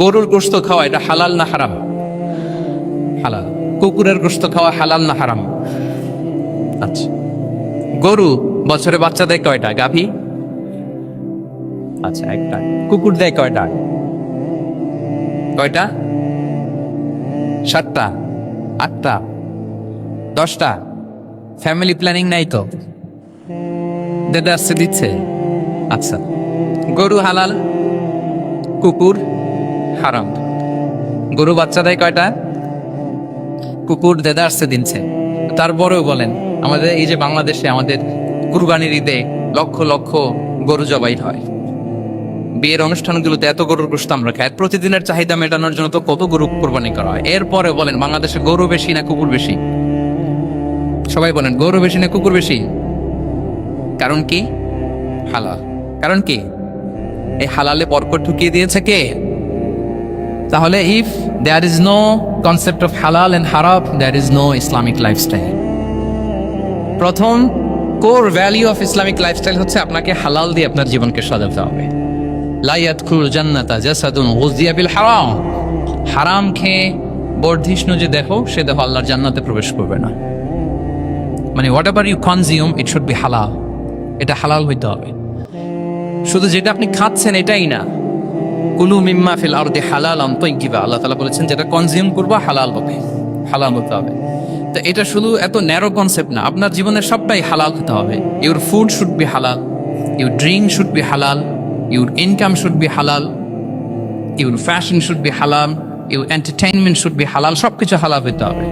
গরুর গোশত খাওয়া এটা হালাল না হারাম? হালাল। কুকুরের গোশত খাওয়া হালাল না হারাম? আচ্ছা। গরু বছরে বাচ্চা দেয় কয়টা? গাভী? আচ্ছা, একটা। কুকুর দেয় কয়টা? কয়টা? 7টা, 8টা, 10টা? ফ্যামিলি প্ল্যানিং নাই তো? দেদা আসছে দিচ্ছে। আচ্ছা, গরু হালাল, কুকুর হারাম। গরু বাচ্চা দেয় কয়টা? কুকুর দেদা আসছে দিচ্ছে। তারপরেও বলেন, আমাদের এই যে বাংলাদেশে আমাদের কুরবানির ঈদে লক্ষ লক্ষ গরু জবাই হয়, বিয়ের অনুষ্ঠানগুলোতে এত গরুর গোশত আমরা খাই, প্রতিদিনের চাহিদা মেটানোর জন্য তো কত গরু কোরবানি করা হয়। এরপরে বলেন, বাংলাদেশে গরু বেশি না কুকুর বেশি? সবাই বলেন, গরু বেশি না কুকুর বেশি? কারণ কি? হালাল। কারণ কি? এই হালালে বরকত ঢুকিয়ে দিয়েছে কে? তাহলে if there is no concept of halal and haram, there is no Islamic lifestyle. প্রথম core value of Islamic lifestyle হচ্ছে আপনাকে হালাল দিয়ে আপনার জীবনকে সাজাতে হবে। লা ইয়াদখুলুল জান্নাতা জাসাদুন গুযিয়া বিল হারাম। হারাম খেয়ে বর্ধিষ্ণু যে দেখো, সে দেখো আল্লাহর জান্নাতে প্রবেশ করবে না। মানে whatever you consume, it should be halal. এটা হালাল হইতে হবে। শুধু যেটা আপনি খাচ্ছেন এটাই না, কুলু মিম্মা ফিল আরদি হালালান তাইয়্যিবা, আল্লাহ তাআলা বলেছেন যেটা কনজিউম করবা হালাল হবে, হালাল হতে হবে। তো এটা শুধু এত ন্যারো কনসেপ্ট না, আপনার জীবনের সবটাই হালাল হতে হবে। ইউর ফুড শুড বি হালাল, ইউর ড্রিঙ্ক শুড বি হালাল, ইউর ইনকাম শুড বি হালাল, ইউর ফ্যাশন শুড বি হালাল, ইউর এন্টারটেইনমেন্ট শুড বি হালাল। সবকিছু হালাল হতে হবে।